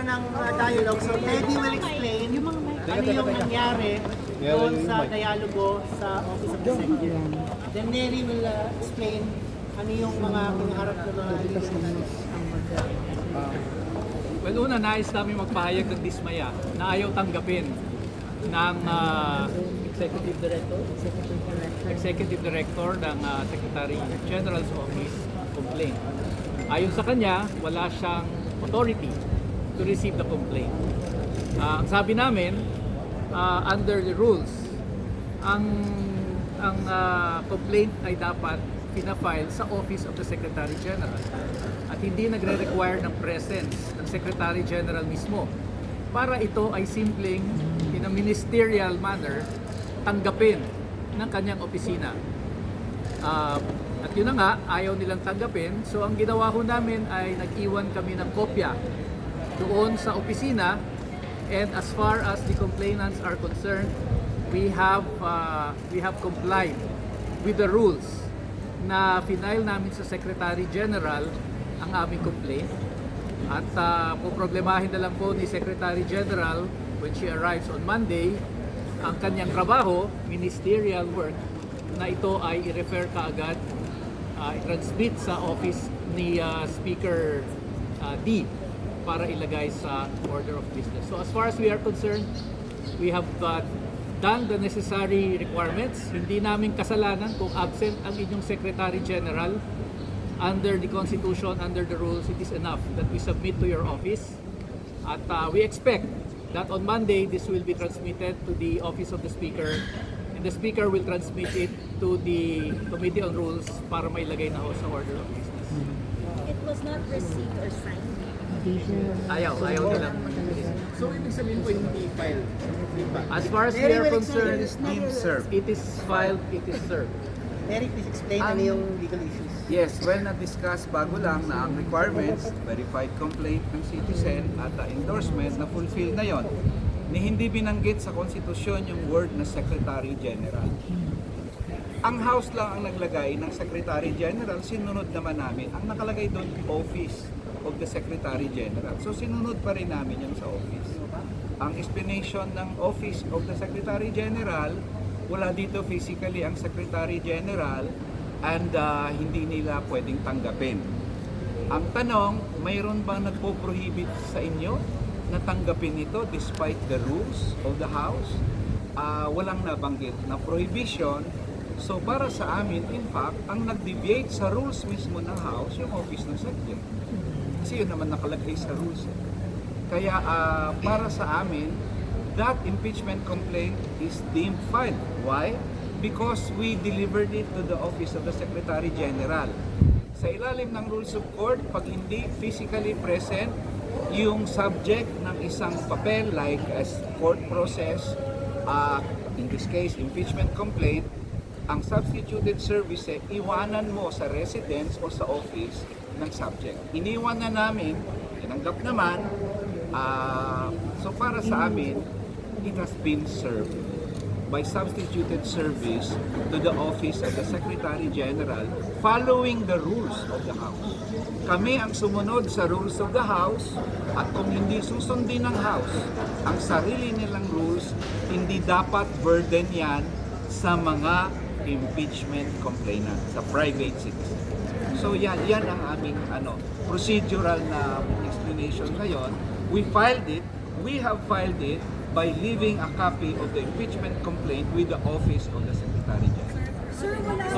magkakaroon ng dialogue. So Teddy will explain ano yung nangyari doon sa dialogo sa Office of the Secretary. Then Neri will explain ano yung mga pinaharap na mga issues. Well, una, nais namin magpahayag ng dismaya na ayaw tanggapin ng Executive Director ng Secretary General's Office complaint. Ayon sa kanya, wala siyang authority to receive the complaint. Ang sabi namin, under the rules, ang complaint ay dapat pinafile sa Office of the Secretary General at hindi nagre-require ng presence ng Secretary General mismo para ito ay simpleng in a ministerial manner tanggapin ng kanyang opisina. At yun na nga, ayaw nilang tanggapin. So ang ginawa ho namin ay nag-iwan kami ng kopya doon sa opisina, and as far as the complainants are concerned, we have complied with the rules na final namin sa Secretary General ang aming complaint. At poproblemahin na lang po ni Secretary General when she arrives on Monday ang kanyang trabaho, ministerial work, na ito ay i-refer kaagad, i-transmit sa office ni Speaker D para ilagay sa order of business. So as far as we are concerned, we have done the necessary requirements. Hindi namin kasalanan kung absent ang inyong Secretary General. Under the Constitution, under the rules, it is enough that we submit to your office. At we expect that on Monday, this will be transmitted to the Office of the Speaker, and the Speaker will transmit it to the Committee on Rules para mailagay na ho sa order of business. It was not received or signed. Ayaw nilang. So, ibig sabihin po hindi file? As far as we are concerned, Being served. it is filed, it is served. Neri, please explain ano yung legal issues. Yes, well na-discuss bago lang na ang requirements, verified complaint ng citizen at endorsement na fulfill na yon. Ni hindi binanggit sa konstitusyon yung word na Secretary General. Ang House lang ang naglagay ng Secretary General, sinunod naman namin. Ang nakalagay doon, Office of the Secretary General. So sinunod pa rin namin yung sa office. Ang explanation ng Office of the Secretary General, wala dito physically ang Secretary General and hindi nila pwedeng tanggapin. Ang tanong, mayroon bang nagpo-prohibit sa inyo na tanggapin ito despite the rules of the House? Walang nabanggit na prohibition. So para sa amin, in fact, ang nag-deviate sa rules mismo ng House, yung Office ng Secretary. Kasi yun naman nakalagay sa rules. Kaya para sa amin, that impeachment complaint is deemed filed. Why? Because we delivered it to the Office of the Secretary General. Sa ilalim ng Rules of Court, pag hindi physically present yung subject ng isang papel like as court process, in this case, impeachment complaint, ang substituted service, iwanan mo sa residence o sa office ng subject. Iniwan na namin, tinanggap naman, so para sa amin, it has been served by substituted service to the Office of the Secretary General following the rules of the House. Kami ang sumunod sa rules of the House at kung hindi susundin ng House ang sarili nilang rules, hindi dapat burden yan sa mga impeachment complainant, sa private citizen. So yan ang aming procedural na explanation ngayon. We have filed it by leaving a copy of the impeachment complaint with the Office of the Secretary General. Sir, wala